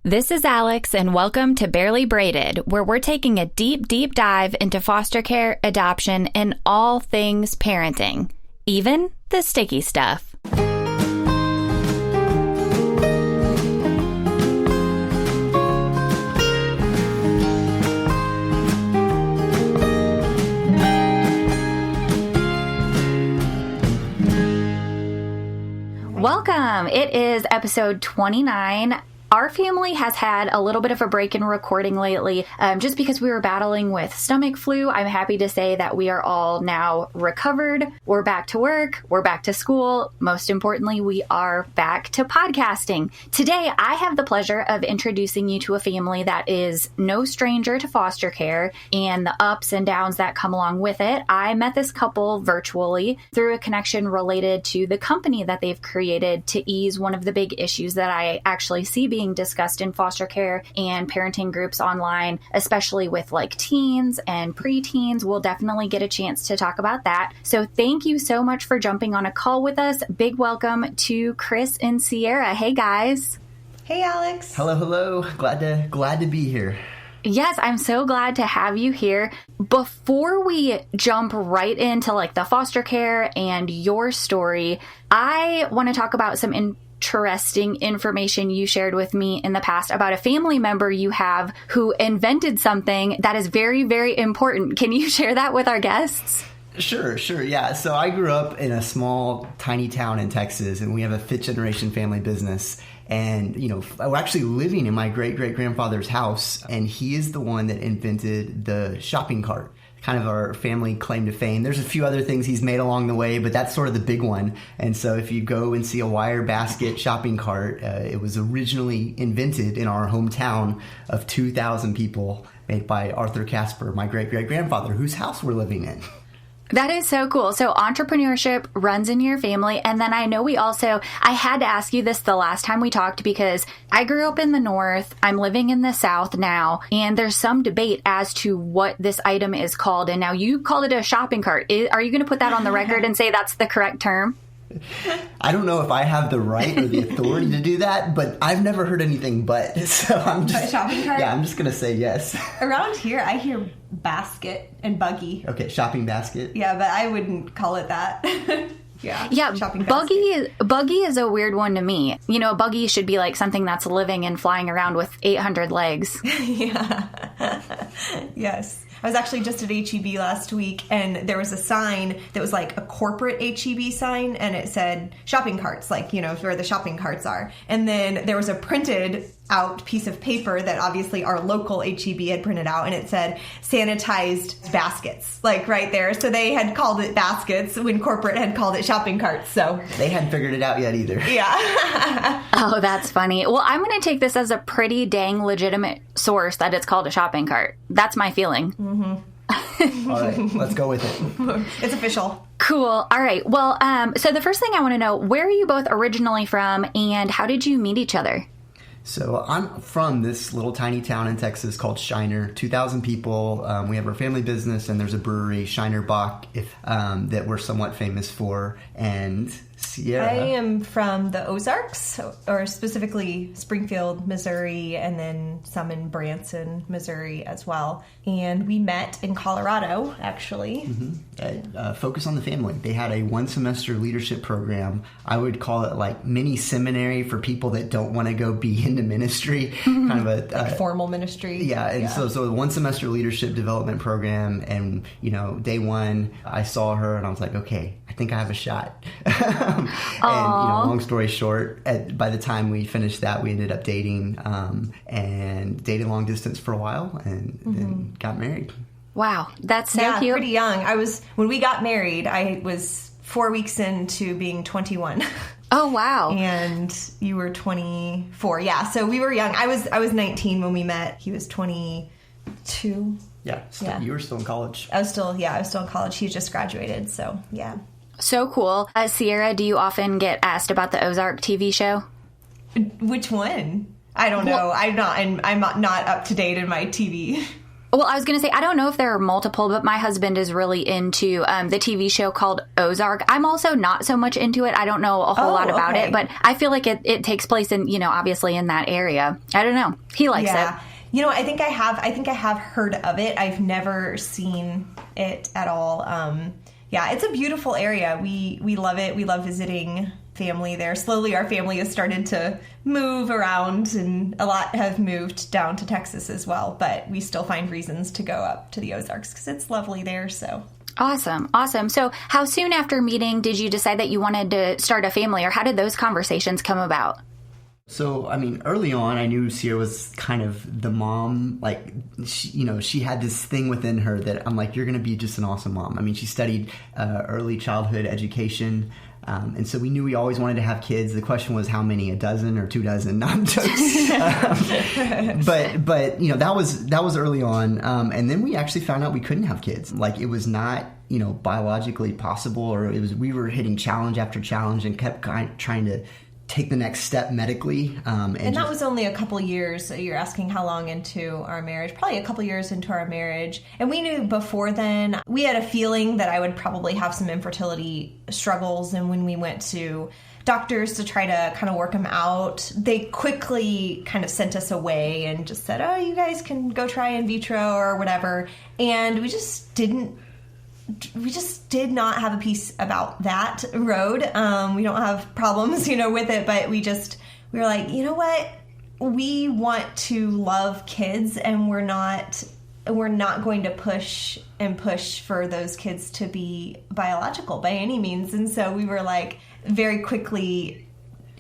This is Alex, and welcome to Barely Braided, where we're taking a deep, deep dive into foster care, adoption, and all things parenting, even the sticky stuff. Welcome. It is episode 29. Our family has had a little bit of a break in recording lately, just because we were battling with stomach flu. I'm happy to say that we are all now recovered. We're back to work. We're back to school. Most importantly, we are back to podcasting. Today, I have the pleasure of introducing you to a family that is no stranger to foster care and the ups and downs that come along with it. I met this couple virtually through a connection related to the company that they've created to ease one of the big issues that I actually see being discussed in foster care and parenting groups online, especially with like teens and preteens. We'll definitely get a chance to talk about that. So thank you so much for jumping on a call with us. Big welcome to Chris and Ciera. Hey guys. Hey Alex. Hello. Glad to be here. Yes, I'm so glad to have you here. Before we jump right into like the foster care and your story, I want to talk about some interesting information you shared with me in the past about a family member you have who invented something that is very, very important. Can you share that with our guests? Sure. Yeah. So I grew up in a small, tiny town in Texas, and we have a fifth-generation family business. And, we're actually living in my great-great-grandfather's house, and he is the one that invented the shopping cart. Kind of our family claim to fame. There's a few other things he's made along the way, but that's sort of the big one. And so if you go and see a wire basket shopping cart, it was originally invented in our hometown of 2,000 people, made by Arthur Casper, my great-great-grandfather, whose house we're living in. That is so cool. So entrepreneurship runs in your family. And then I know I had to ask you this the last time we talked because I grew up in the North. I'm living in the South now. And there's some debate as to what this item is called. And now you call it a shopping cart. Are you going to put that on the record and say that's the correct term? I don't know if I have the right or the authority to do that, but I've never heard anything but. So I'm just shopping cart? Yeah, I'm just going to say yes. Around here, I hear basket and buggy. Okay, shopping basket. Yeah, but I wouldn't call it that. Yeah, shopping buggy is a weird one to me. A buggy should be like something that's living and flying around with 800 legs. Yeah. Yes. I was actually just at H-E-B last week, and there was a sign that was like a corporate H-E-B sign, and it said shopping carts, like, where the shopping carts are. And then there was a printed out piece of paper that obviously our local H-E-B had printed out, and it said sanitized baskets, like right there. So they had called it baskets when corporate had called it shopping carts. So they hadn't figured it out yet either. Yeah. Oh, that's funny. Well, I'm going to take this as a pretty dang legitimate source that it's called a shopping cart. That's my feeling. Mm-hmm. All right, let's go with it. It's official. Cool. All right. Well, so the first thing I want to know, where are you both originally from, and how did you meet each other? So I'm from this little tiny town in Texas called Shiner, 2,000 people. We have our family business, and there's a brewery, Shiner Bach, that we're somewhat famous for. And Ciera. I am from the Ozarks, or specifically Springfield, Missouri, and then some in Branson, Missouri as well. And we met in Colorado, actually. Mm-hmm. Focus on the Family. They had a one-semester leadership program. I would call it like mini seminary for people that don't want to go be into ministry. Kind of a like formal ministry. Yeah, and so the one-semester leadership development program. And day one, I saw her and I was like, okay, I think I have a shot. And long story short, by the time we finished that, we ended up dating and dated long distance for a while, and then got married. Wow, that's so cute. Pretty young. When we got married, I was 4 weeks into being 21. Oh wow! And you were 24. Yeah, so we were young. I was 19 when we met. He was 22. Yeah, you were still in college. I was still in college. He just graduated. So yeah. So cool. Ciera, do you often get asked about the Ozark TV show? Which one? I don't know. I'm not up to date in my TV. Well, I was going to say, I don't know if there are multiple, but my husband is really into the TV show called Ozark. I'm also not so much into it. I don't know a whole lot about it, but I feel like it takes place in, obviously in that area. I don't know. He likes it. I think I have heard of it. I've never seen it at all. It's a beautiful area. We love it. We love visiting family there. Slowly our family has started to move around, and a lot have moved down to Texas as well, but we still find reasons to go up to the Ozarks because it's lovely there. So awesome. So how soon after meeting did you decide that you wanted to start a family, or how did those conversations come about? So, early on, I knew Ciera was kind of the mom. Like, she had this thing within her that I'm like, you're going to be just an awesome mom. She studied early childhood education. And so we knew we always wanted to have kids. The question was how many, a dozen or 2 dozen? No, I'm joking. But that was early on. And then we actually found out we couldn't have kids. Like, it was not, biologically possible, or we were hitting challenge after challenge and kept trying to take the next step medically. And that was only a couple years. So you're asking how long into our marriage? Probably a couple years into our marriage. And we knew before then, we had a feeling that I would probably have some infertility struggles. And when we went to doctors to try to kind of work them out, they quickly kind of sent us away and just said, oh, you guys can go try in vitro or whatever. And we just did not have a piece about that road. We don't have problems, with it, but we were like, you know what? We want to love kids, and we're not going to push for those kids to be biological by any means. And so we were like very quickly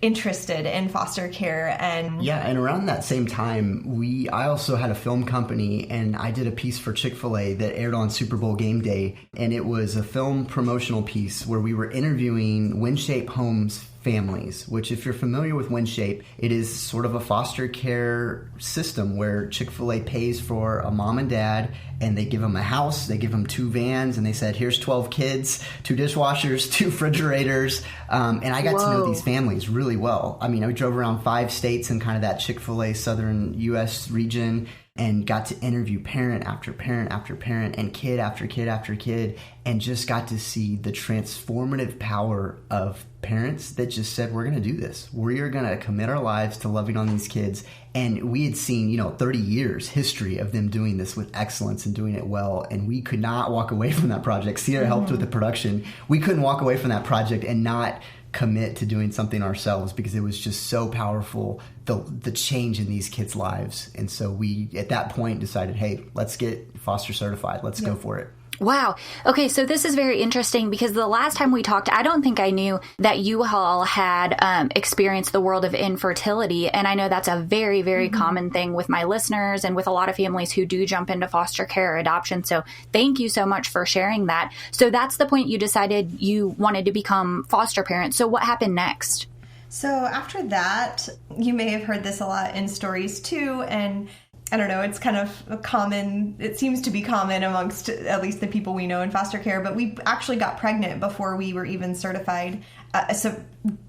interested in foster care. And around that same time, I also had a film company, and I did a piece for Chick-fil-A that aired on Super Bowl game day, and it was a film promotional piece where we were interviewing WinShape Homes families, which, if you're familiar with WinShape, it is sort of a foster care system where Chick-fil-A pays for a mom and dad, and they give them a house, they give them 2 vans, and they said, here's 12 kids, 2 dishwashers, 2 refrigerators, and I got to know these families really well. I drove around 5 states in kind of that Chick-fil-A southern U.S. region, and got to interview parent after parent after parent and kid after kid after kid, and just got to see the transformative power of parents that just said, we're going to do this. We are going to commit our lives to loving on these kids. And we had seen, 30 years history of them doing this with excellence and doing it well. And we could not walk away from that project. Ciera helped with the production. We couldn't walk away from that project and not commit to doing something ourselves, because it was just so powerful, the change in these kids' lives. And so we, at that point, decided, hey, let's get foster certified. Let's go for it. Wow. Okay, so this is very interesting, because the last time we talked, I don't think I knew that you all had experienced the world of infertility. And I know that's a very, very common thing with my listeners and with a lot of families who do jump into foster care or adoption. So thank you so much for sharing that. So that's the point you decided you wanted to become foster parents. So what happened next? So after that, you may have heard this a lot in stories too, and I don't know, it's kind of common, it seems to be common amongst at least the people we know in foster care, but we actually got pregnant before we were even certified. It's a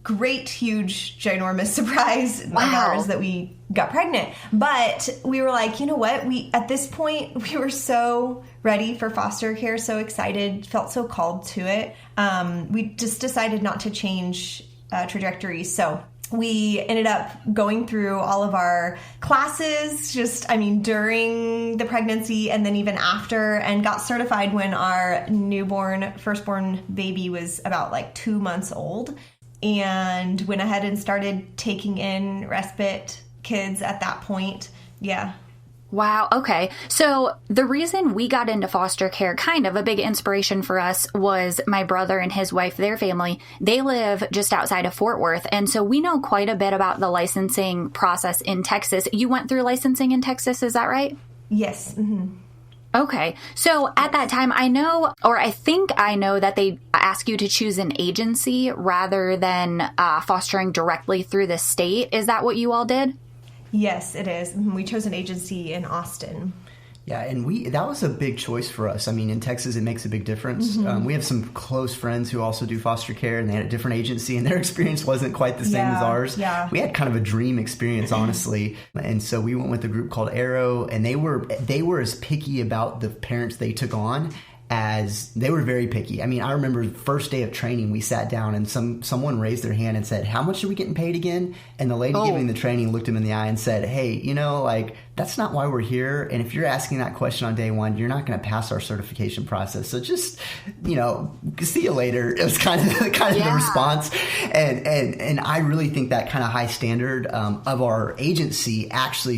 great, huge, ginormous surprise of ours that we got pregnant. But we were like, you know what, at this point, we were so ready for foster care, so excited, felt so called to it. We just decided not to change trajectories. So we ended up going through all of our classes during the pregnancy and then even after, and got certified when our firstborn baby was about 2 months old, and went ahead and started taking in respite kids at that point. Yeah. Wow. Okay. So the reason we got into foster care, kind of a big inspiration for us, was my brother and his wife, their family. They live just outside of Fort Worth. And so we know quite a bit about the licensing process in Texas. You went through licensing in Texas, is that right? Yes. Mm-hmm. Okay. So at that time, I think I know that they ask you to choose an agency rather than fostering directly through the state. Is that what you all did? Yes, it is. We chose an agency in Austin. Yeah, and that was a big choice for us. I mean, in Texas, it makes a big difference. We have some close friends who also do foster care, and they had a different agency, and their experience wasn't quite the same as ours. Yeah. We had kind of a dream experience, honestly. And so we went with a group called Arrow, and they were as picky about the parents they took on as they were very picky. I mean, I remember the first day of training, we sat down and someone raised their hand and said, "How much are we getting paid again?" And the lady giving the training looked him in the eye and said, "Hey, that's not why we're here. And if you're asking that question on day one, you're not going to pass our certification process. So just, see you later." It was kind of the response. And I really think that kind of high standard of our agency actually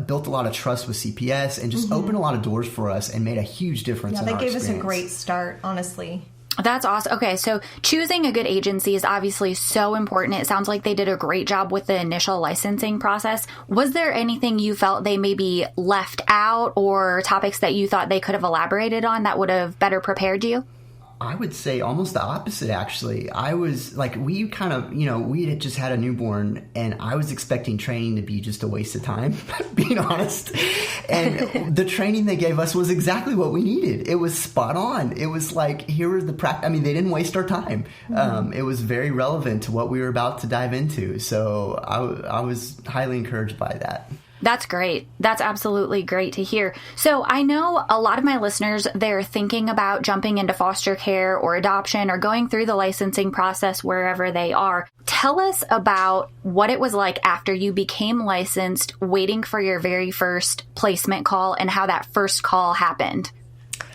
built a lot of trust with CPS and just opened a lot of doors for us and made a huge difference in our They gave experience. us a great start, honestly. That's awesome. Okay, so choosing a good agency is obviously so important. It sounds like they did a great job with the initial licensing process. Was there anything you felt they maybe left out or topics that you thought they could have elaborated on that would have better prepared you? I would say almost the opposite, actually. I was like, we kind of, we had just had a newborn, and I was expecting training to be just a waste of time, being honest. And the training they gave us was exactly what we needed. It was spot on. It was like, here were the practice. I mean, they didn't waste our time. It was very relevant to what we were about to dive into. So I was highly encouraged by that. That's great. That's absolutely great to hear. So I know a lot of my listeners, they're thinking about jumping into foster care or adoption or going through the licensing process wherever they are. Tell us about what it was like after you became licensed, waiting for your very first placement call and how that first call happened.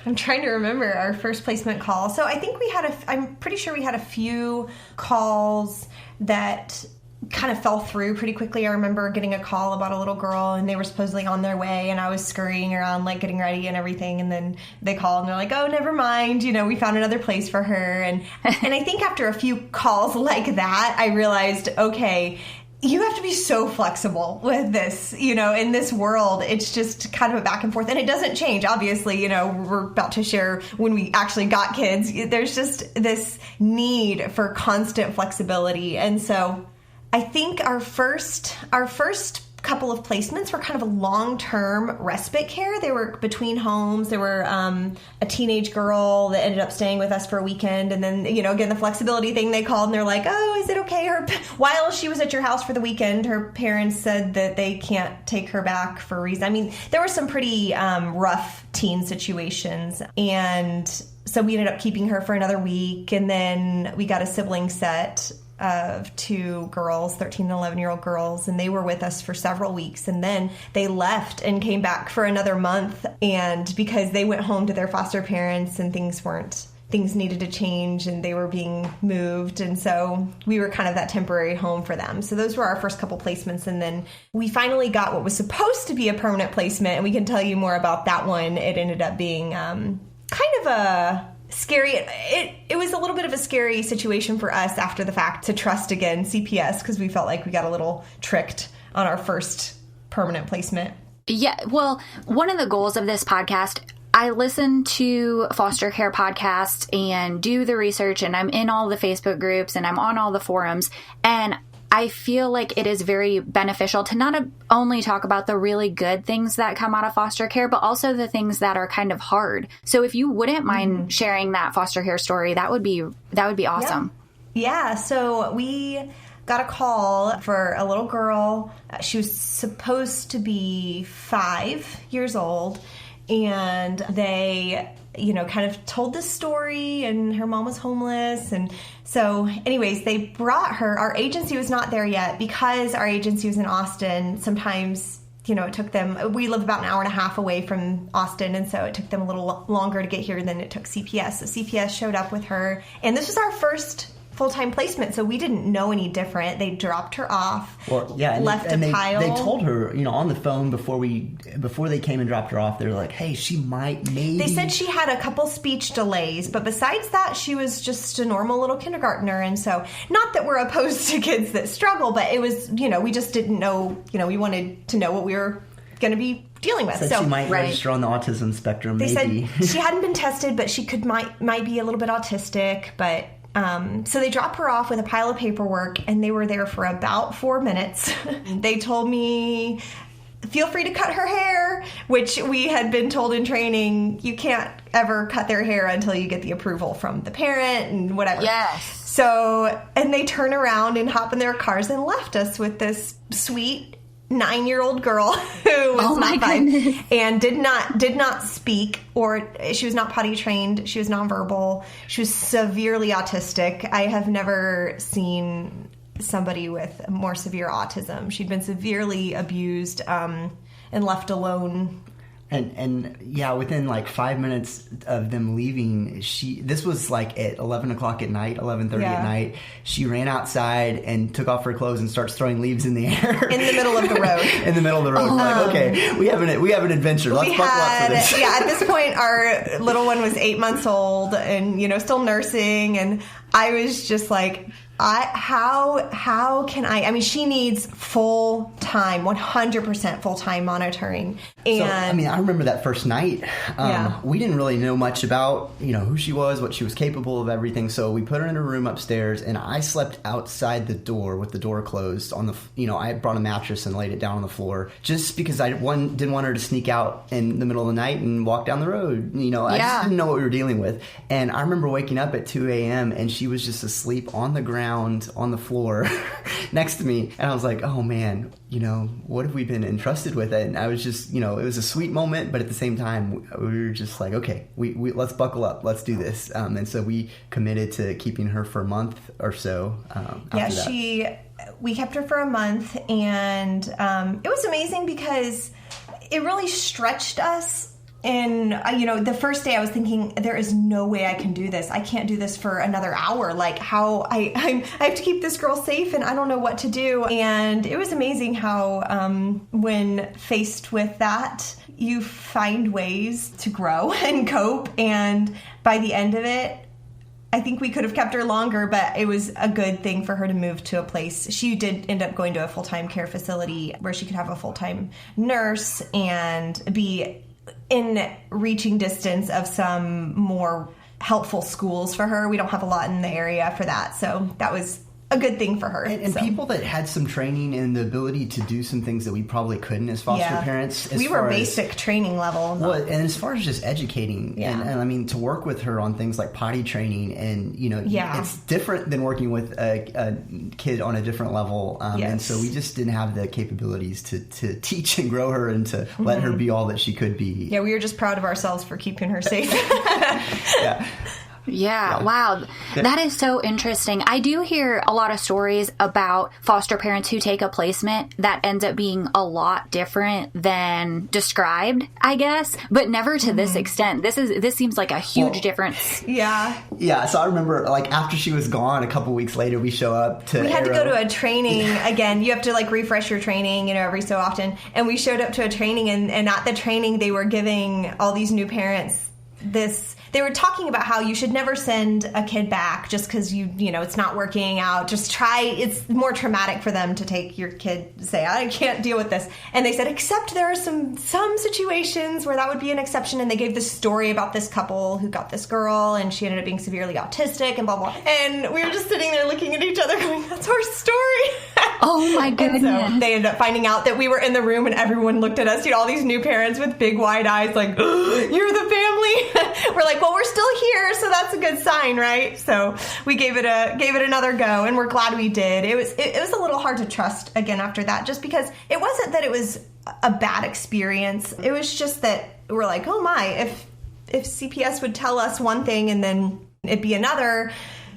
I'm trying to remember our first placement call. So I think I'm pretty sure we had a few calls that kind of fell through pretty quickly. I remember getting a call about a little girl, and they were supposedly on their way, and I was scurrying around, like, getting ready and everything, and then they called, and they're like, "Oh, never mind, we found another place for her." And I think after a few calls like that, I realized, okay, you have to be so flexible with this, in this world. It's just kind of a back and forth, and it doesn't change. Obviously, we're about to share when we actually got kids. There's just this need for constant flexibility. And so I think our first couple of placements were kind of a long-term respite care. They were between homes. There were a teenage girl that ended up staying with us for a weekend. And then, again, the flexibility thing, they called and they're like, "Oh, is it okay?" While she was at your house for the weekend, her parents said that they can't take her back for a reason. I mean, there were some pretty rough teen situations. And so we ended up keeping her for another week. And then we got a sibling set of two girls, 13 and 11-year-old girls, and they were with us for several weeks, and then they left and came back for another month, and because they went home to their foster parents and things needed to change and they were being moved, and so we were kind of that temporary home for them. So those were our first couple placements, and then we finally got what was supposed to be a permanent placement, and we can tell you more about that one. It ended up being kind of a scary. It was a little bit of a scary situation for us after the fact to trust again CPS, because we felt like we got a little tricked on our first permanent placement. Yeah, well, one of the goals of this podcast, I listen to foster care podcasts and do the research, and I'm in all the Facebook groups and I'm on all the forums, and I feel like it is very beneficial to not only talk about the really good things that come out of foster care, but also the things that are kind of hard. So if you wouldn't mind sharing that foster care story, that would be awesome. Yeah. So we got a call for a little girl. She was supposed to be 5 years old, and they kind of told this story, and her mom was homeless. And so anyways, they brought her. Our agency was not there yet because our agency was in Austin. Sometimes, it took them, we live about an hour and a half away from Austin. And so it took them a little longer to get here than it took CPS. So CPS showed up with her, and this was our first full-time placement, so we didn't know any different. They dropped her off. Well, yeah, and they pile. They told her, on the phone before they came and dropped her off. They were like, "Hey, she might maybe." They said she had a couple speech delays, but besides that, she was just a normal little kindergartner. And so, not that we're opposed to kids that struggle, but it was, we just didn't know. We wanted to know what we were going to be dealing with. So she might register on the autism spectrum. They maybe. said she hadn't been tested, but she might be a little bit autistic, but. So they dropped her off with a pile of paperwork, and they were there for about 4 minutes. They told me feel free to cut her hair, which we had been told in training, you can't ever cut their hair until you get the approval from the parent and whatever. Yes. So, and they turn around and hop in their cars and left us with this sweet 9-year-old girl who was not 5 and did not speak, or she was not potty trained. She was nonverbal. She was severely autistic. I have never seen somebody with more severe autism. She'd been severely abused and left alone. And yeah, within like 5 minutes of them leaving, this was like at 11 o'clock at night, 11:30 at night. She ran outside and took off her clothes and starts throwing leaves in the air. In the middle of the road. In the middle of the road. We're like, okay, we have an adventure. Let's buckle up for this. Yeah, at this point, our little one was 8 months old and, still nursing. And I was just like, how can I mean, she needs full-time, 100% full-time monitoring. And so, I remember that first night. We didn't really know much about, who she was, what she was capable of, everything. So we put her in a room upstairs, and I slept outside the door with the door closed on the, I brought a mattress and laid it down on the floor just because I didn't want her to sneak out in the middle of the night and walk down the road. I just didn't know what we were dealing with. And I remember waking up at 2 a.m. and she was just asleep on the ground on the floor next to me. And I was like, oh man, what have we been entrusted with? And I was just, it was a sweet moment, but at the same time, we were just like, okay, we let's buckle up. Let's do this. And so we committed to keeping her for a month or so. We kept her for a month, and it was amazing because it really stretched us. And, the first day I was thinking, there is no way I can do this. I can't do this for another hour. Like, how I have to keep this girl safe, and I don't know what to do. And it was amazing how, when faced with that, you find ways to grow and cope. And by the end of it, I think we could have kept her longer, but it was a good thing for her to move to a place. She did end up going to a full-time care facility where she could have a full-time nurse and be in reaching distance of some more helpful schools for her. We don't have a lot in the area for that, so that was a good thing for her. And people that had some training and the ability to do some things that we probably couldn't as foster parents. We were basic training level. Well, and as far as just educating, and to work with her on things like potty training, and it's different than working with a kid on a different level. And so we just didn't have the capabilities to teach and grow her and to let her be all that she could be. Yeah, we were just proud of ourselves for keeping her safe. Yeah, wow. That is so interesting. I do hear a lot of stories about foster parents who take a placement that ends up being a lot different than described, I guess, but never to this extent. This seems like a huge difference. Yeah. Yeah, so I remember, after she was gone, a couple weeks later, we show up to We had to go to a training. Again, you have to, refresh your training, every so often. And we showed up to a training, and at the training, they were giving all these new parents this... They were talking about how you should never send a kid back just because it's not working out. Just try. It's more traumatic for them to take your kid, say, I can't deal with this. And they said, except there are some situations where that would be an exception. And they gave this story about this couple who got this girl, and she ended up being severely autistic and blah, blah. And we were just sitting there looking at each other going, that's our story. Oh, my goodness. And so they ended up finding out that we were in the room, and everyone looked at us, all these new parents with big wide eyes like, oh, you're the family. We're like, well, we're still here, so that's a good sign, right? So we gave it another go, and we're glad we did. It was a little hard to trust again after that, just because it wasn't that it was a bad experience. It was just that we're like, oh my, if CPS would tell us one thing and then it'd be another,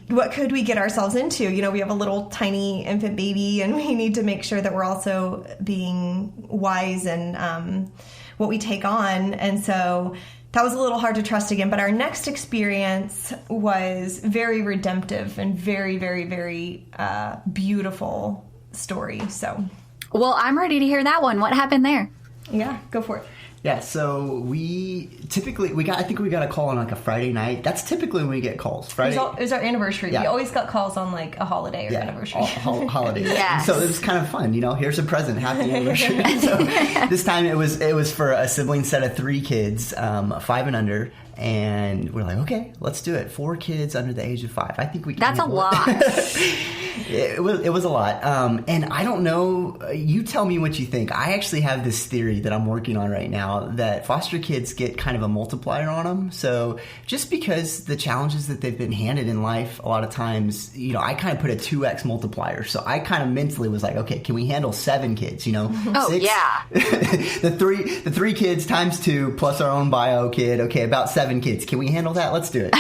what could we get ourselves into? We have a little tiny infant baby, and we need to make sure that we're also being wise in what we take on. And so that was a little hard to trust again. But our next experience was very redemptive and very, very, very beautiful story. So, well, I'm ready to hear that one. What happened there? Yeah, go for it. Yeah, so we got a call on a Friday night. That's typically when we get calls. Friday. It was our anniversary. Yeah. We always got calls on a holiday or anniversary. Holidays. Yes. So it was kind of fun. Here's a present. Happy anniversary. So this time it was for a sibling set of 3 kids, 5 and under. And we're like, okay, let's do it. 4 kids under the age of 5. I think we can. That's a lot. It was a lot. And I don't know, you tell me what you think. I actually have this theory that I'm working on right now that foster kids get kind of a multiplier on them. So just because the challenges that they've been handed in life, a lot of times, you know, I kind of put a 2x multiplier. So I kind of mentally was like, okay, can we handle 7 kids, you know? Oh, 6? yeah. the three kids times 2 plus our own bio kid. Okay, about 7 kids. Can we handle that? Let's do it.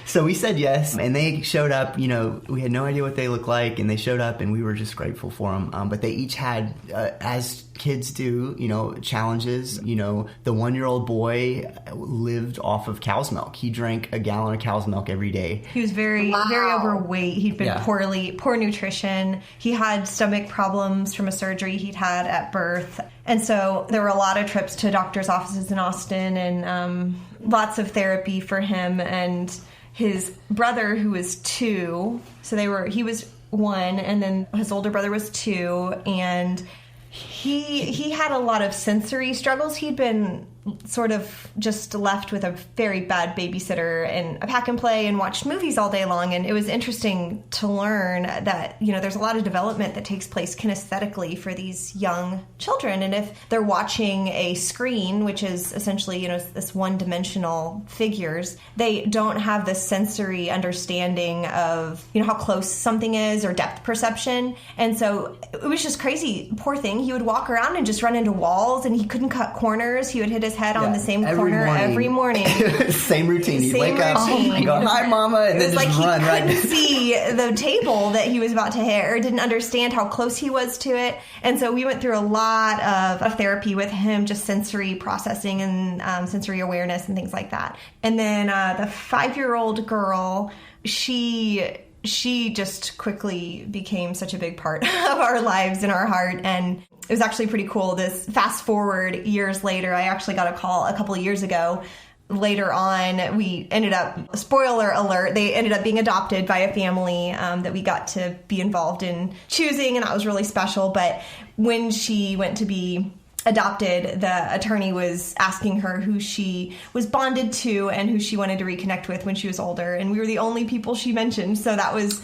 So we said yes, and they showed up. You know, we had no idea what they looked like, and they showed up, and we were just grateful for them. But they each had, as kids do, you know, challenges. You know, the 1-year-old boy lived off of cow's milk. He drank a gallon of cow's milk every day. He was very overweight. He'd been poor nutrition. He had stomach problems from a surgery he'd had at birth. And so there were a lot of trips to doctor's offices in Austin and lots of therapy for him. And his brother, who was 2, so he was 1, and then his older brother was 2, and he had a lot of sensory struggles. He'd been sort of just left with a very bad babysitter and a pack and play and watched movies all day long. And it was interesting to learn that, you know, there's a lot of development that takes place kinesthetically for these young children. And if they're watching a screen, which is essentially, you know, this one-dimensional figures, they don't have the sensory understanding of, you know, how close something is or depth perception. And so it was just crazy. Poor thing. He would walk around and just run into walls, and he couldn't cut corners. He would hit his head on the same corner every morning. Same routine. He'd wake up and go, "Hi, Mama," and then just run right. He couldn't see the table that he was about to hit, or didn't understand how close he was to it. And so we went through a lot of therapy with him, just sensory processing and sensory awareness and things like that. And then the 5-year-old girl, she just quickly became such a big part of our lives and our heart. And it was actually pretty cool. This fast forward years later, I actually got a call a couple of years ago. Later on, we ended up, spoiler alert, they ended up being adopted by a family that we got to be involved in choosing, and that was really special. But when she went to be adopted, the attorney was asking her who she was bonded to and who she wanted to reconnect with when she was older, and we were the only people she mentioned. So that was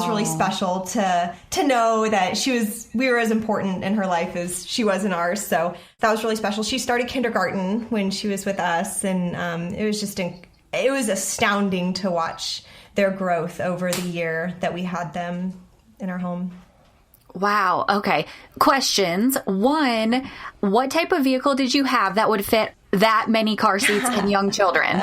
really special to know that we were as important in her life as she was in ours. So that was really special. She started kindergarten when she was with us, and it was astounding to watch their growth over the year that we had them in our home. Wow. Okay. Questions. 1, what type of vehicle did you have that would fit that many car seats and young children?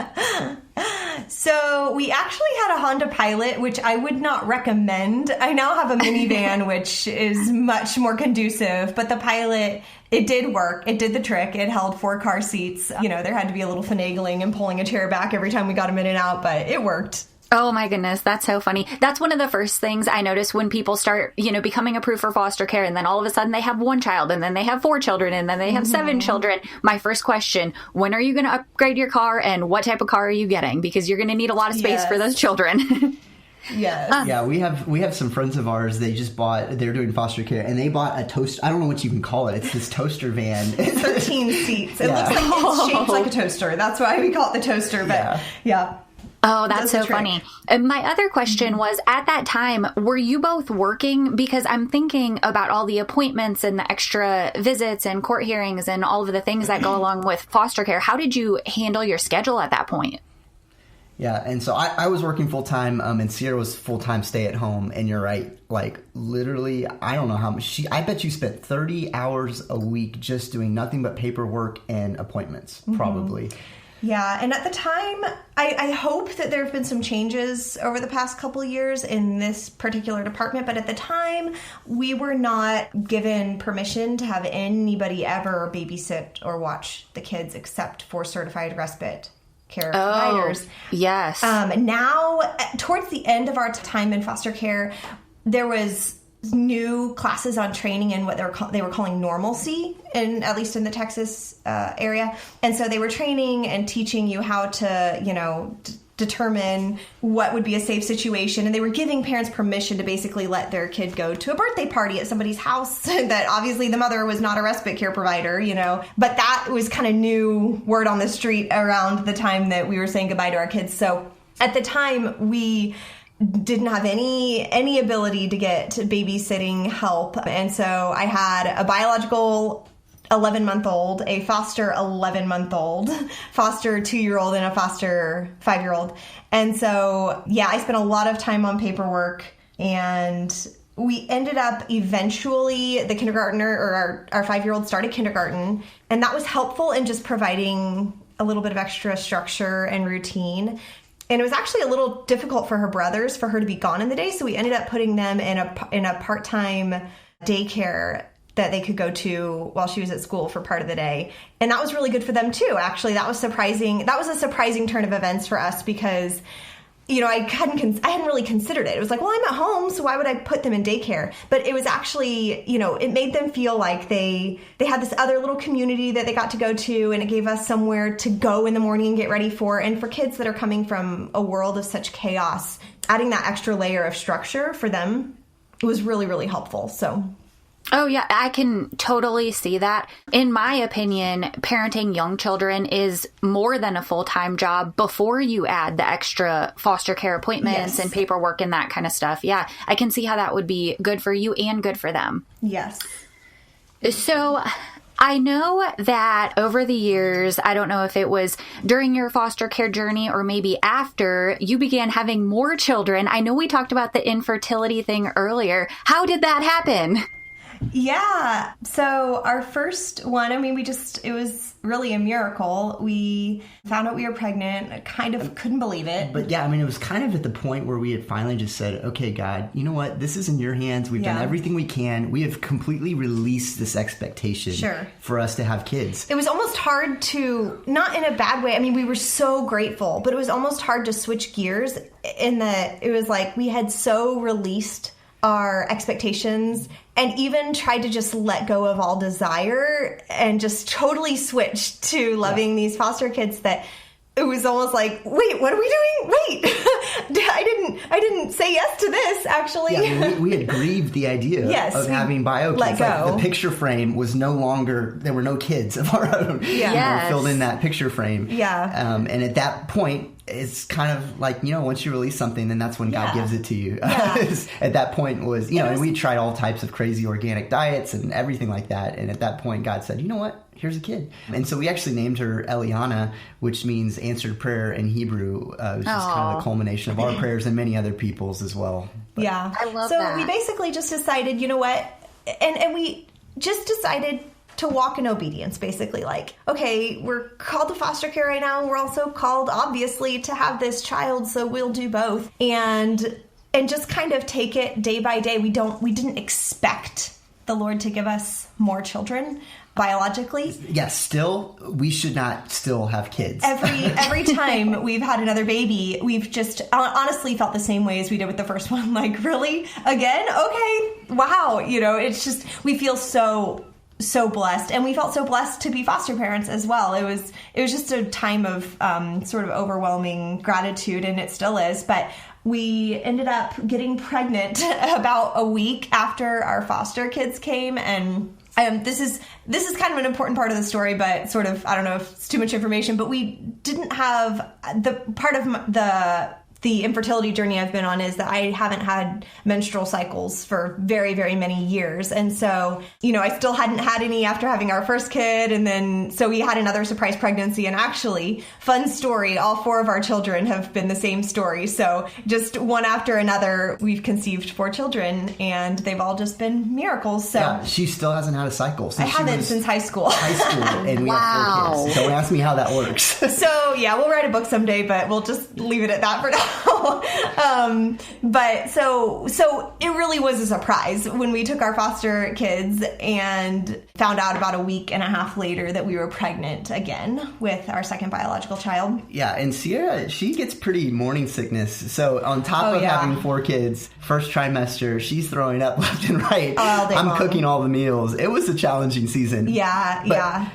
So we actually had a Honda Pilot, which I would not recommend. I now have a minivan, which is much more conducive, but the Pilot, it did work. It did the trick. It held 4 car seats. You know, there had to be a little finagling and pulling a chair back every time we got them in and out, but it worked. Oh my goodness, that's so funny. That's one of the first things I notice when people start, you know, becoming approved for foster care, and then all of a sudden they have 1 child, and then they have 4 children, and then they have 7 children. My first question, when are you going to upgrade your car, and what type of car are you getting? Because you're going to need a lot of space for those children. Yes. Yeah, we have some friends of ours, they're doing foster care, and they bought a toaster. I don't know what you can call it. It's this toaster van. 13 seats. It looks like it's shaped like a toaster. That's why we call it the toaster, but yeah. Oh, that's so funny. And my other question was, at that time, were you both working? Because I'm thinking about all the appointments and the extra visits and court hearings and all of the things that go along with foster care. How did you handle your schedule at that point? Yeah, and so I was working full-time, and Ciera was full-time stay-at-home, and you're right, like, literally, I don't know how much, I bet you spent 30 hours a week just doing nothing but paperwork and appointments, probably. Yeah, and at the time, I hope that there have been some changes over the past couple of years in this particular department, but at the time, we were not given permission to have anybody ever babysit or watch the kids except for certified respite care providers. Yes. Now, towards the end of our time in foster care, there was new classes on training in what they were calling normalcy, at least in the Texas area. And so they were training and teaching you how to, you know, determine what would be a safe situation. And they were giving parents permission to basically let their kid go to a birthday party at somebody's house that obviously the mother was not a respite care provider, you know. But that was kind of new word on the street around the time that we were saying goodbye to our kids. So at the time, we didn't have any ability to get babysitting help. And so I had a biological 11-month-old, a foster 11-month-old, foster 2-year-old, and a foster 5-year-old. And so, yeah, I spent a lot of time on paperwork, and we ended up eventually, the kindergartner, or our 5-year-old started kindergarten, and that was helpful in just providing a little bit of extra structure and routine. And it was actually a little difficult for her brothers for her to be gone in the day, so we ended up putting them in a part-time daycare that they could go to while she was at school for part of the day. And that was really good for them too. Actually, that was surprising. That was a surprising turn of events for us because, you know, I hadn't really considered it. It was like, well, I'm at home, so why would I put them in daycare? But it was actually, you know, it made them feel like they had this other little community that they got to go to, and it gave us somewhere to go in the morning and get ready for. And for kids that are coming from a world of such chaos, adding that extra layer of structure for them was really, really helpful. So... Oh, yeah, I can totally see that. In my opinion, parenting young children is more than a full-time job before you add the extra foster care appointments and paperwork and that kind of stuff. Yeah, I can see how that would be good for you and good for them. Yes. So I know that over the years, I don't know if it was during your foster care journey or maybe after, you began having more children. I know we talked about the infertility thing earlier. How did that happen? Yeah. So our first one, I mean, it was really a miracle. We found out we were pregnant. I kind of couldn't believe it. But yeah, I mean, it was kind of at the point where we had finally just said, okay, God, you know what? This is in your hands. We've done everything we can. We have completely released this expectation for us to have kids. It was almost hard to, not in a bad way. I mean, we were so grateful, but it was almost hard to switch gears in that it was like we had so released our expectations and even tried to just let go of all desire and just totally switch to loving these foster kids that it was almost like, wait, what are we doing? Wait, I didn't say yes to this, actually. Yeah, we had grieved the idea of having bio kids. Let go. Like the picture frame was no longer, there were no kids of our own filled in that picture frame. Yeah. And at that point, it's kind of like, you know, once you release something, then that's when God gives it to you. At that point was, you know, and we tried all types of crazy organic diets and everything like that. And at that point, God said, you know what? Here's a kid. And so we actually named her Eliana, which means answered prayer in Hebrew. It was just kind of the culmination of our prayers and many other people's as well. But, I love that. So we basically just decided, you know what? And we just decided to walk in obedience, basically. Like, okay, we're called to foster care right now. We're also called, obviously, to have this child, so we'll do both. And just kind of take it day by day. We didn't expect the Lord to give us more children biologically. Yes, still, we should not still have kids. Every time we've had another baby, we've just honestly felt the same way as we did with the first one. Like, really? Again? Okay. Wow. You know, it's just, we feel so blessed, and we felt so blessed to be foster parents as well. It was just a time of sort of overwhelming gratitude, and it still is. But we ended up getting pregnant about a week after our foster kids came, and this is kind of an important part of the story, but sort of, I don't know if it's too much information, but we didn't have the part of the infertility journey I've been on is that I haven't had menstrual cycles for very, very many years. And so, you know, I still hadn't had any after having our first kid. And then, so we had another surprise pregnancy. And actually, fun story, all 4 of our children have been the same story. So just one after another, we've conceived 4 children, and they've all just been miracles. So yeah, she still hasn't had a cycle. I haven't since high school. And we have 4 kids. Don't ask me how that works. So yeah, we'll write a book someday, but we'll just leave it at that for now. But so it really was a surprise when we took our foster kids and found out about a week and a half later that we were pregnant again with our second biological child. Yeah, and Ciera, she gets pretty morning sickness. So on top of having 4 kids, first trimester, she's throwing up left and right. All day I'm long. cooking all the meals. It was a challenging season. Yeah.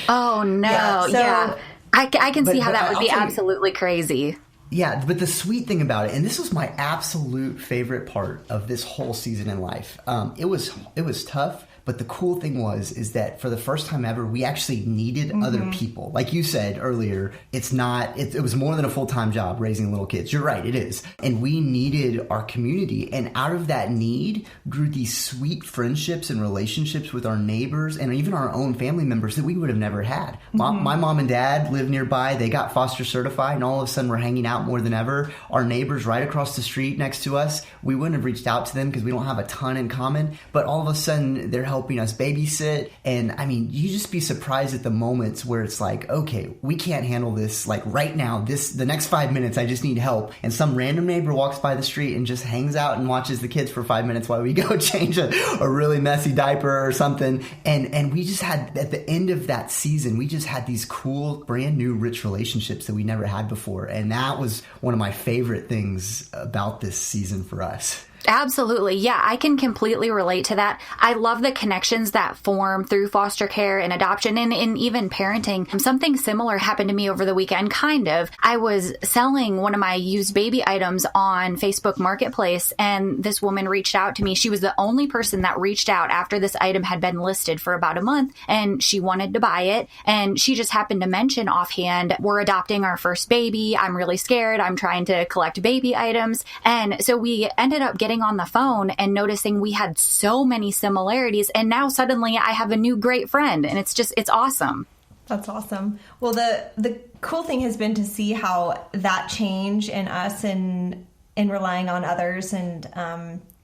Oh, no. I can see how that would be absolutely crazy. Yeah, but the sweet thing about it, and this was my absolute favorite part of this whole season in life, it was tough, But the cool thing is that for the first time ever, we actually needed other people. Like you said earlier, it was more than a full-time job raising little kids. You're right, it is. And we needed our community. And out of that need grew these sweet friendships and relationships with our neighbors and even our own family members that we would have never had. My mom and dad live nearby. They got foster certified, and all of a sudden we're hanging out more than ever. Our neighbors right across the street next to us, we wouldn't have reached out to them because we don't have a ton in common. But all of a sudden they're helping us babysit. And I mean, you just be surprised at the moments where it's like, okay, we can't handle this. Like right now, the next 5 minutes, I just need help. And some random neighbor walks by the street and just hangs out and watches the kids for 5 minutes while we go change a really messy diaper or something. And we just had, at the end of that season, we just had these cool, brand new, rich relationships that we never had before. And that was one of my favorite things about this season for us. Absolutely. Yeah, I can completely relate to that. I love the connections that form through foster care and adoption and even parenting. Something similar happened to me over the weekend, kind of. I was selling one of my used baby items on Facebook Marketplace, and this woman reached out to me. She was the only person that reached out after this item had been listed for about a month, and she wanted to buy it. And she just happened to mention offhand, we're adopting our first baby. I'm really scared. I'm trying to collect baby items. And so we ended up getting on the phone and noticing we had so many similarities. And now suddenly I have a new great friend, and it's awesome. That's awesome. Well, the cool thing has been to see how that change in us and in relying on others and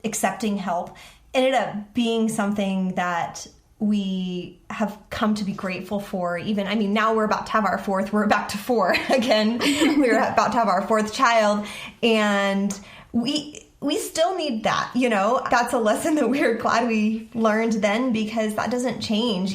accepting help ended up being something that we have come to be grateful for. Even, I mean, now we're about to have our fourth, we're back to 4 again. We're about to have our 4th child, and we still need that, that's a lesson that we're glad we learned then, because that doesn't change.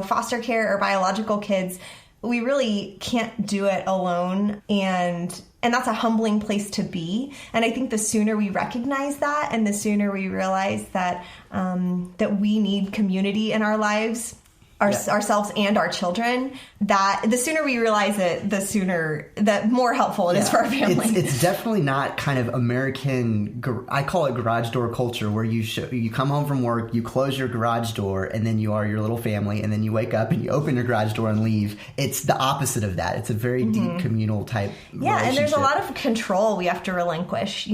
Foster care or biological kids, we really can't do it alone. And that's a humbling place to be. And I think the sooner we recognize that, and the sooner we realize that, that we need community in our lives, ourselves and our children, that the sooner we realize it, the more helpful it is for our family. It's definitely not kind of American, I call it garage door culture, where you come home from work, you close your garage door, and then you are your little family, and then you wake up and you open your garage door and leave. It's the opposite of that. It's a very deep communal type relationship. And there's a lot of control we have to relinquish,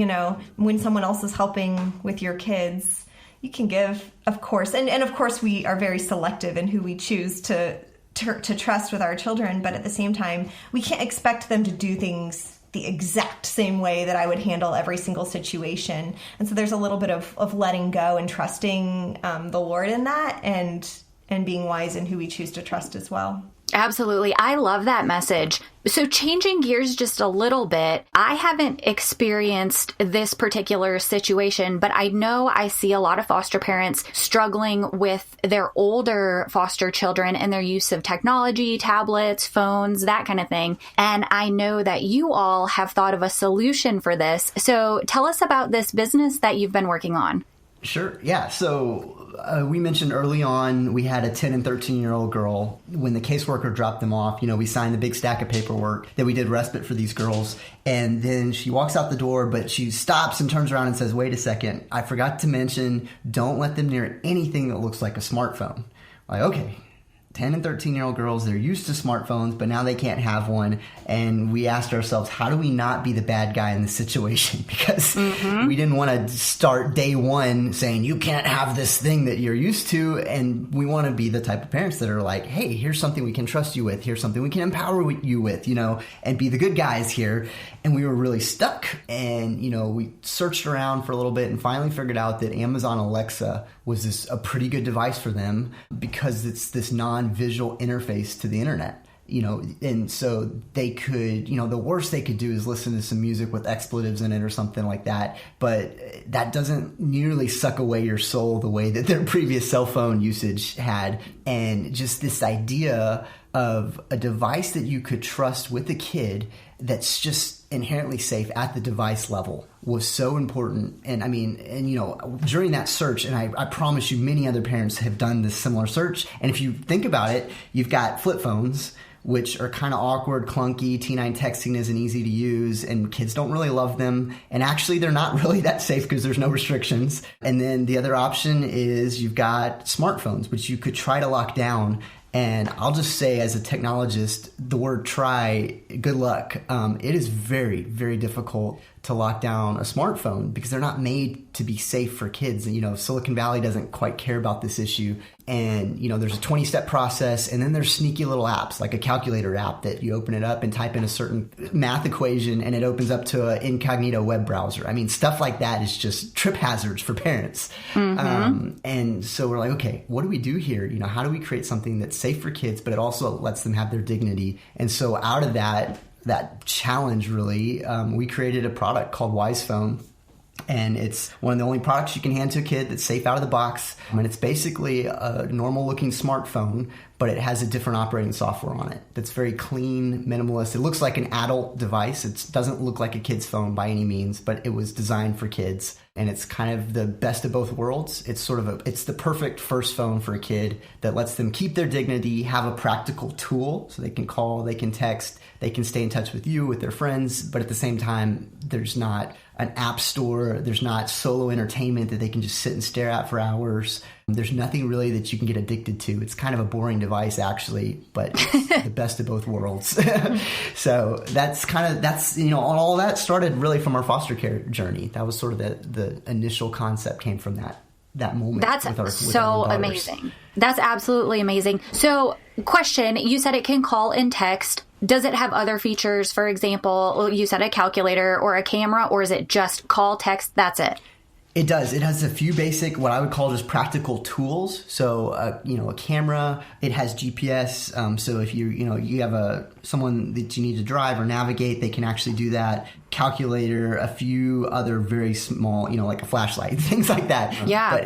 when someone else is helping with your kids. You can give, of course, and of course we are very selective in who we choose to trust with our children, but at the same time, we can't expect them to do things the exact same way that I would handle every single situation. And so there's a little bit of letting go and trusting the Lord in that, and being wise in who we choose to trust as well. Absolutely. I love that message. So changing gears just a little bit, I haven't experienced this particular situation, but I know I see a lot of foster parents struggling with their older foster children and their use of technology, tablets, phones, that kind of thing. And I know that you all have thought of a solution for this. So tell us about this business that you've been working on. Sure. Yeah. So we mentioned early on we had a 10 and 13-year-old girl. When the caseworker dropped them off, we signed the big stack of paperwork that we did respite for these girls. And then she walks out the door, but she stops and turns around and says, wait a second, I forgot to mention, don't let them near anything that looks like a smartphone. Like, okay. 10 and 13-year-old girls, they're used to smartphones, but now they can't have one. And we asked ourselves, how do we not be the bad guy in this situation? Because we didn't want to start day one saying, you can't have this thing that you're used to. And we want to be the type of parents that are like, hey, here's something we can trust you with. Here's something we can empower you with, and be the good guys here. And we were really stuck. And, we searched around for a little bit and finally figured out that Amazon Alexa was a pretty good device for them, because it's this non-visual interface to the internet, and so they could, the worst they could do is listen to some music with expletives in it or something like that. But that doesn't nearly suck away your soul the way that their previous cell phone usage had. And just this idea of a device that you could trust with a kid that's just inherently safe at the device level was so important. And during that search, and I promise you many other parents have done this similar search. And if you think about it, you've got flip phones, which are kind of awkward, clunky. T9 texting isn't easy to use, and kids don't really love them. And actually, they're not really that safe because there's no restrictions. And then the other option is you've got smartphones, which you could try to lock down. And I'll just say, as a technologist, the word try, good luck. It is very, very difficult to lock down a smartphone because they're not made to be safe for kids. And, Silicon Valley doesn't quite care about this issue. And, there's a 20-step process, and then there's sneaky little apps like a calculator app that you open it up and type in a certain math equation and it opens up to an incognito web browser. I mean, stuff like that is just trip hazards for parents. And so we're like, okay, what do we do here? How do we create something that's safe for kids, but it also lets them have their dignity? And so out of that challenge, really, we created a product called Wisephone. And it's one of the only products you can hand to a kid that's safe out of the box. And it's basically a normal looking smartphone, but it has a different operating software on it that's very clean, minimalist. It looks like an adult device. It doesn't look like a kid's phone by any means, but it was designed for kids. And it's kind of the best of both worlds. It's it's the perfect first phone for a kid that lets them keep their dignity, have a practical tool so they can call, they can text, they can stay in touch with you, with their friends. But at the same time, there's not an app store. There's not solo entertainment that they can just sit and stare at for hours. There's nothing really that you can get addicted to. It's kind of a boring device, actually, but it's the best of both worlds. So all that started really from our foster care journey. That was sort of the initial concept came from that moment. That's so amazing. That's absolutely amazing. So, question, you said it can call and text. Does it have other features? For example, you said a calculator or a camera, or is it just call, text, that's it? It does. It has a few basic, what I would call just practical tools. So, a camera, it has GPS. So if you have someone that you need to drive or navigate, they can actually do that. Calculator, a few other very small, like a flashlight, things like that. Yeah. But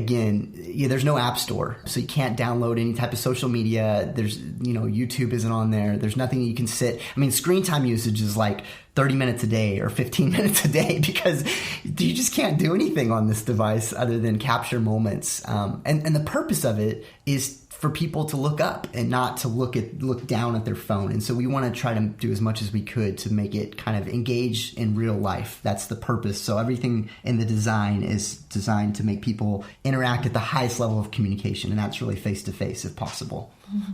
there's no app store, so you can't download any type of social media. There's, YouTube isn't on there. There's nothing you can sit. I mean, screen time usage is like 30 minutes a day or 15 minutes a day because you just can't do anything on this device other than capture moments. And the purpose of it is for people to look up and not to look down at their phone. And so we want to try to do as much as we could to make it kind of engage in real life. That's the purpose. So everything in the design is designed to make people interact at the highest level of communication. And that's really face-to-face if possible. Mm-hmm.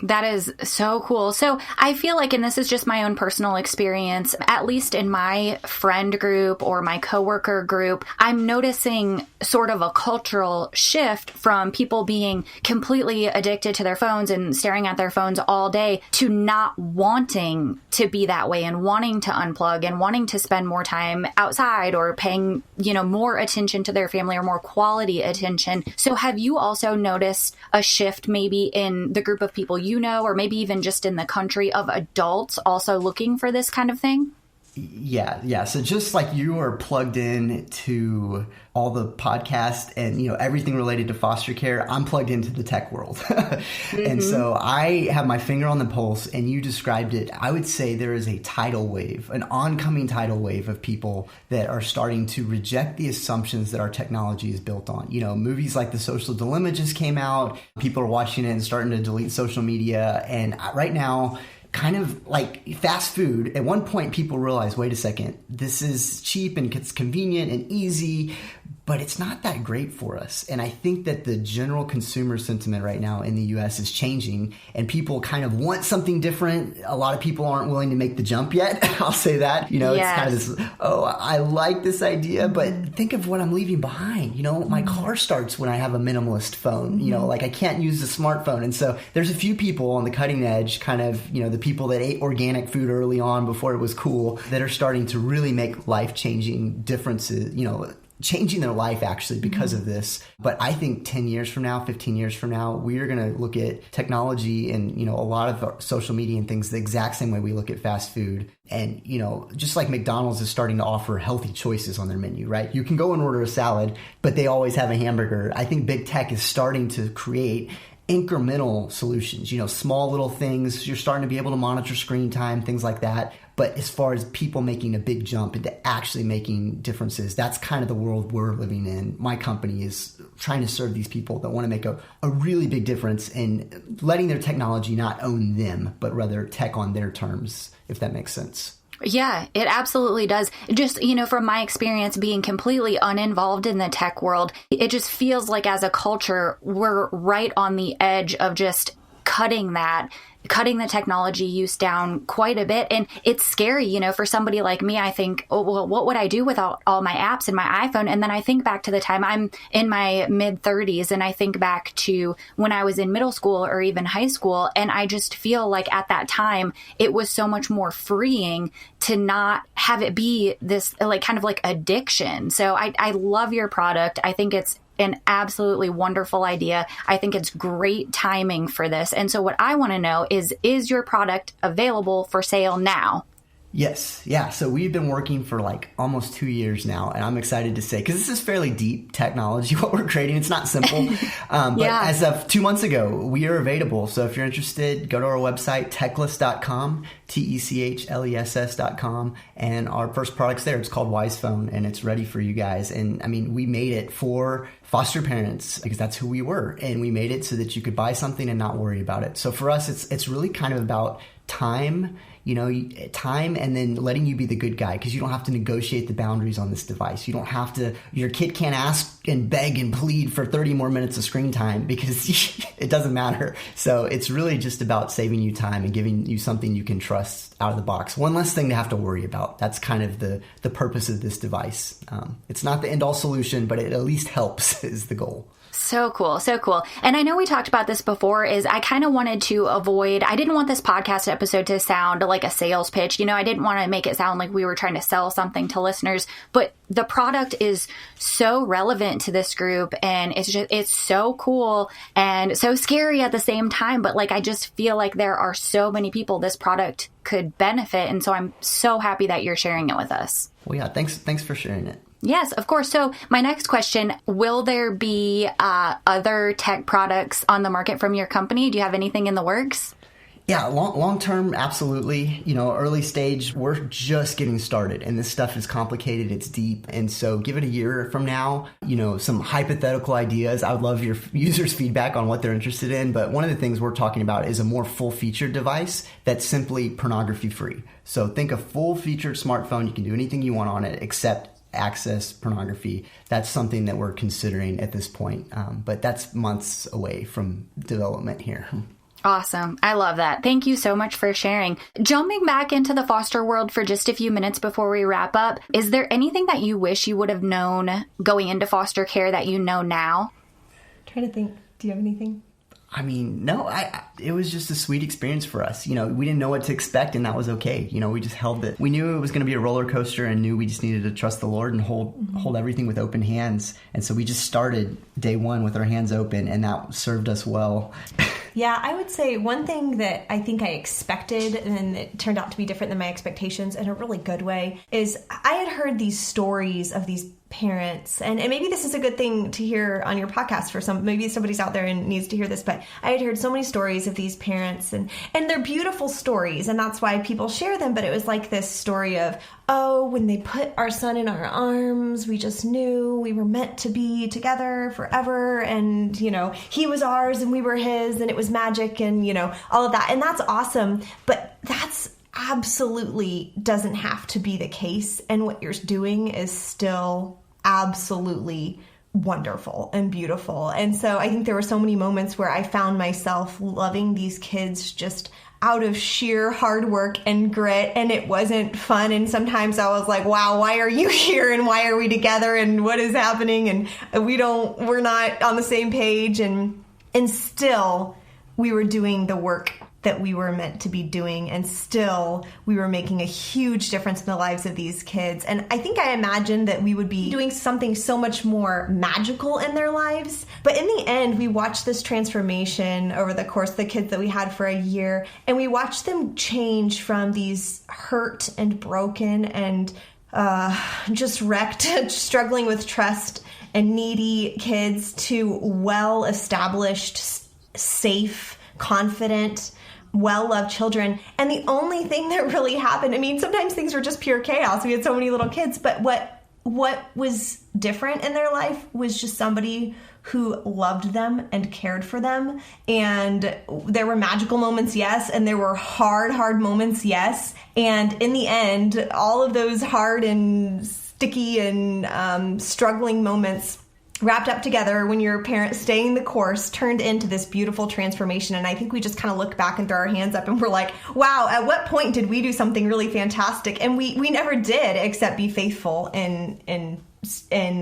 That is so cool. So I feel like, and this is just my own personal experience, at least in my friend group or my coworker group, I'm noticing sort of a cultural shift from people being completely addicted to their phones and staring at their phones all day to not wanting to be that way and wanting to unplug and wanting to spend more time outside or paying, more attention to their family or more quality attention. So have you also noticed a shift maybe in the group of people or maybe even just in the country of adults also looking for this kind of thing? Yeah. So just like you are plugged in to all the podcasts and, everything related to foster care, I'm plugged into the tech world. Mm-hmm. And so I have my finger on the pulse, and you described it. I would say there is a tidal wave, an oncoming tidal wave of people that are starting to reject the assumptions that our technology is built on. Movies like The Social Dilemma just came out. People are watching it and starting to delete social media. And right now, kind of like fast food, at one point people realize, wait a second, this is cheap and it's convenient and easy, but it's not that great for us. And I think that the general consumer sentiment right now in the US is changing, and people kind of want something different. A lot of people aren't willing to make the jump yet. I'll say that. It's kind of this, I like this idea, but think of what I'm leaving behind. My car starts when I have a minimalist phone. I can't use the smartphone. And so there's a few people on the cutting edge, kind of, the people that ate organic food early on before it was cool, that are starting to really make life-changing differences, changing their life actually because of this. But I think 10 years from now, 15 years from now, we are going to look at technology and, a lot of social media and things the exact same way we look at fast food. And, just like McDonald's is starting to offer healthy choices on their menu, right? You can go and order a salad, but they always have a hamburger. I think big tech is starting to create incremental solutions, small little things. You're starting to be able to monitor screen time, things like that. But as far as people making a big jump into actually making differences, that's kind of the world we're living in. My company is trying to serve these people that want to make a really big difference in letting their technology not own them, but rather tech on their terms, if that makes sense. Yeah, it absolutely does. Just, from my experience being completely uninvolved in the tech world, it just feels like as a culture, we're right on the edge of just cutting the technology use down quite a bit. And it's scary, for somebody like me. I think, oh, well, what would I do without all my apps and my iPhone? And then I think back to the time I'm in my mid 30s, and I think back to when I was in middle school or even high school. And I just feel like at that time, it was so much more freeing to not have it be this kind of addiction. So I love your product. I think it's an absolutely wonderful idea. I think it's great timing for this. And so what I want to know is your product available for sale now? Yes. Yeah. So we've been working for almost 2 years now, and I'm excited to say, because this is fairly deep technology, what we're creating. It's not simple. But as of 2 months ago, we are available. So if you're interested, go to our website, techless.com, techless.com. And our first product's there. It's called Wisephone, and it's ready for you guys. And we made it for foster parents because that's who we were. And we made it so that you could buy something and not worry about it. So for us, it's really kind of about time, time, and then letting you be the good guy, because you don't have to negotiate the boundaries on this device. You don't have to, your kid can't ask and beg and plead for 30 more minutes of screen time because it doesn't matter. So it's really just about saving you time and giving you something you can trust out of the box. One less thing to have to worry about. That's kind of the purpose of this device. It's not the end all solution, but it at least helps is the goal. So cool. So cool. And I know we talked about this before, is I kind of wanted to I didn't want this podcast episode to sound like a sales pitch. I didn't want to make it sound like we were trying to sell something to listeners, but the product is so relevant to this group, and it's so cool and so scary at the same time. But I just feel like there are so many people this product could benefit. And so I'm so happy that you're sharing it with us. Well, yeah, thanks for sharing it. Yes, of course. So my next question, will there be other tech products on the market from your company? Do you have anything in the works? Yeah, long term, absolutely. Early stage, we're just getting started, and this stuff is complicated. It's deep. And so give it a year from now, some hypothetical ideas. I would love your users' feedback on what they're interested in. But one of the things we're talking about is a more full-featured device that's simply pornography-free. So think a full-featured smartphone. You can do anything you want on it except access pornography. That's something that we're considering at this point. But that's months away from development here. Awesome. I love that. Thank you so much for sharing. Jumping back into the foster world for just a few minutes before we wrap up, is there anything that you wish you would have known going into foster care that you know now? I'm trying to think. Do you have anything? No, it was just a sweet experience for us. We didn't know what to expect, and that was okay. We just held it. We knew it was going to be a roller coaster, and knew we just needed to trust the Lord and hold everything with open hands. And so we just started day one with our hands open, and that served us well. Yeah, I would say one thing that I think I expected, and it turned out to be different than my expectations in a really good way, is I had heard these stories of these parents, and maybe this is a good thing to hear on your podcast for maybe somebody's out there and needs to hear this, but I had heard so many stories of these parents, and they're beautiful stories, and that's why people share them. But it was like this story of, oh, when they put our son in our arms, we just knew we were meant to be together forever, and he was ours and we were his, and it was magic, and all of that, and that's awesome. But that's absolutely doesn't have to be the case, and what you're doing is still absolutely wonderful and beautiful. And so I think there were so many moments where I found myself loving these kids just out of sheer hard work and grit, and it wasn't fun. And sometimes I was like, wow, why are you here, and why are we together, and what is happening, and we're not on the same page, and still we were doing the work that we were meant to be doing, and still we were making a huge difference in the lives of these kids. And I think I imagined that we would be doing something so much more magical in their lives. But in the end, we watched this transformation over the course of the kids that we had for a year, and we watched them change from these hurt and broken and just wrecked, struggling with trust and needy kids to well-established, safe, confident, well-loved children. And the only thing that really happened, sometimes things were just pure chaos. We had so many little kids, but what was different in their life was just somebody who loved them and cared for them. And there were magical moments, yes, and there were hard moments, yes. And in the end, all of those hard and sticky and struggling moments wrapped up together when your parents staying the course turned into this beautiful transformation. And I think we just kind of look back and throw our hands up and we're like, wow, at what point did we do something really fantastic? And we never did, except be faithful in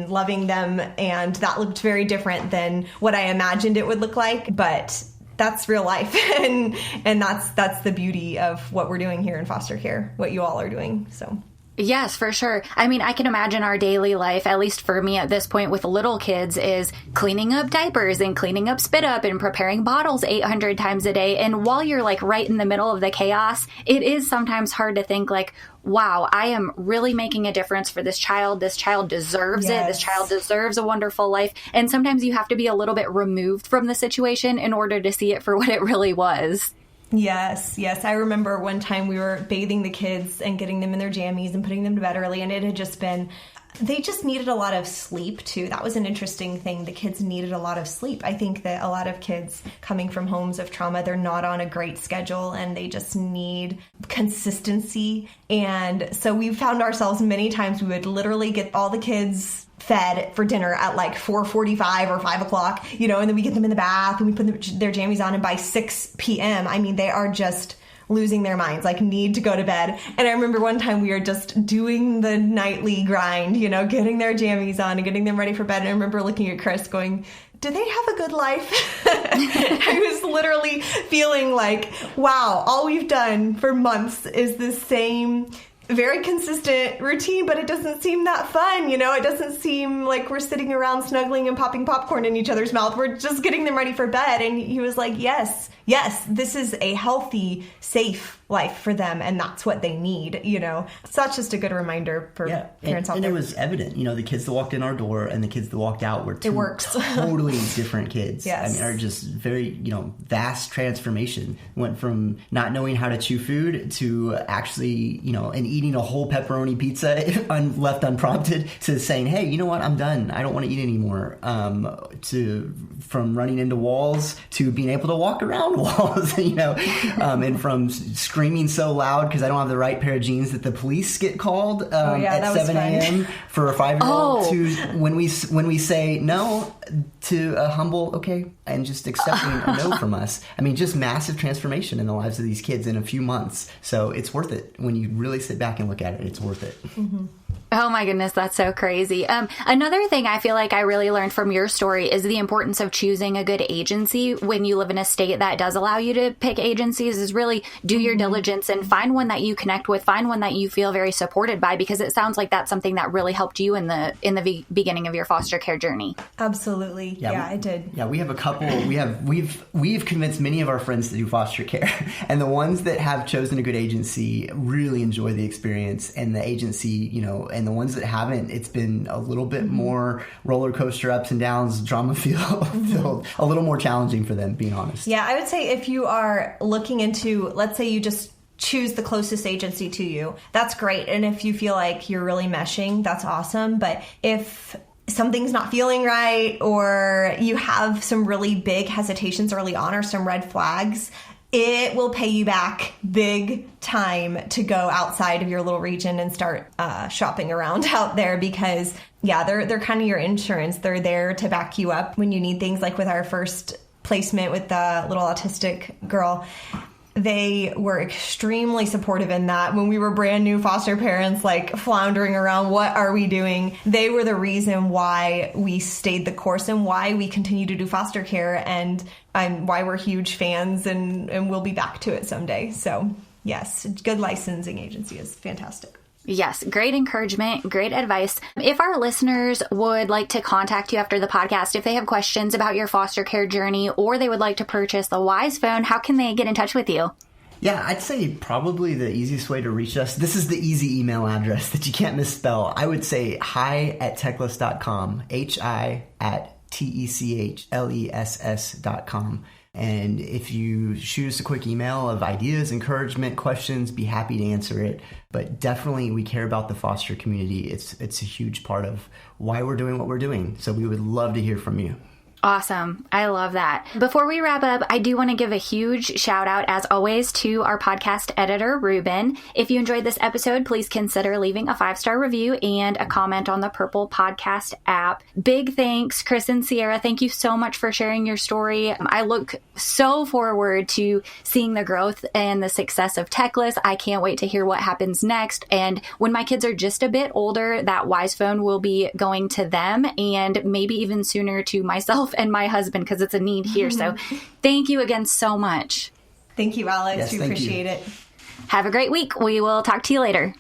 loving them. And that looked very different than what I imagined it would look like. But that's real life. and that's the beauty of what we're doing here in foster care, what you all are doing. So. Yes, for sure. I mean, I can imagine our daily life, at least for me at this point with little kids, is cleaning up diapers and cleaning up spit up and preparing bottles 800 times a day. And while you're like right in the middle of the chaos, it is sometimes hard to think like, wow, I am really making a difference for this child. This child deserves it. This child deserves a wonderful life. And sometimes you have to be a little bit removed from the situation in order to see it for what it really was. Yes. I remember one time we were bathing the kids and getting them in their jammies and putting them to bed early, and it had just been, they just needed a lot of sleep too. That was an interesting thing. The kids needed a lot of sleep. I think that a lot of kids coming from homes of trauma, they're not on a great schedule and they just need consistency. And so we found ourselves many times we would literally get all the kids fed for dinner at like 4:45 or 5 o'clock, and then we get them in the bath and we put their jammies on, and by 6 p.m., I mean, they are just losing their minds, like need to go to bed. And I remember one time we were just doing the nightly grind, getting their jammies on and getting them ready for bed. And I remember looking at Chris going, do they have a good life? I was literally feeling like, wow, all we've done for months is the same very consistent routine, but it doesn't seem that fun, It doesn't seem like we're sitting around snuggling and popping popcorn in each other's mouth. We're just getting them ready for bed. And he was like, yes, this is a healthy, safe life for them, and that's what they need, So that's just a good reminder for parents out there. And it was evident, the kids that walked in our door and the kids that walked out were two totally different kids. Yes. I mean, are just very, vast transformation. Went from not knowing how to chew food to actually, and eating a whole pepperoni pizza left unprompted, to saying, hey, you know what, I'm done. I don't want to eat anymore. From running into walls to being able to walk around walls, and from screaming so loud because I don't have the right pair of jeans that the police get called at 7 a.m. for a 5-year-old, to when we say no to a humble okay and just accepting a no from us. I mean, just massive transformation in the lives of these kids in a few months. So it's worth it. When you really sit back and look at it, it's worth it. Mm-hmm. Oh my goodness, that's so crazy. Another thing I feel like I really learned from your story is the importance of choosing a good agency when you live in a state that does allow you to pick agencies, is really do your diligence and find one that you connect with, find one that you feel very supported by, because it sounds like that's something that really helped you in the beginning of your foster care journey. Absolutely. Yeah, it did. Yeah, we have a couple. We've convinced many of our friends to do foster care, and the ones that have chosen a good agency really enjoy the experience, and the agency, and the ones that haven't, it's been a little bit more roller coaster ups and downs, drama filled, a little more challenging for them, being honest. Yeah, I would say if you are looking into, let's say you just choose the closest agency to you, that's great. And if you feel like you're really meshing, that's awesome. But if something's not feeling right, or you have some really big hesitations early on or some red flags, it will pay you back big time to go outside of your little region and start shopping around out there, because they're kind of your insurance. They're there to back you up when you need things. Like with our first placement with the little autistic girl, they were extremely supportive in that. When we were brand new foster parents, like floundering around, what are we doing? They were the reason why we stayed the course and why we continue to do foster care, and why we're huge fans, and we'll be back to it someday. So yes, good licensing agency is fantastic. Yes, great encouragement, great advice. If our listeners would like to contact you after the podcast, if they have questions about your foster care journey, or they would like to purchase the Wisephone, how can they get in touch with you? Yeah, I'd say probably the easiest way to reach us, this is the easy email address that you can't misspell. I would say hi@techless.com, hi@techless.com. And if you shoot us a quick email of ideas, encouragement, questions, be happy to answer it. But definitely we care about the foster community. It's a huge part of why we're doing what we're doing. So we would love to hear from you. Awesome. I love that. Before we wrap up, I do want to give a huge shout out, as always, to our podcast editor, Ruben. If you enjoyed this episode, please consider leaving a 5-star review and a comment on the Purple Podcast app. Big thanks, Chris and Ciera. Thank you so much for sharing your story. I look so forward to seeing the growth and the success of Techless. I can't wait to hear what happens next. And when my kids are just a bit older, that Wisephone will be going to them, and maybe even sooner to myself and my husband, because it's a need here. So thank you again so much. Thank you, Alex. Yes, we thank appreciate you. it. Have a great week. We will talk to you later.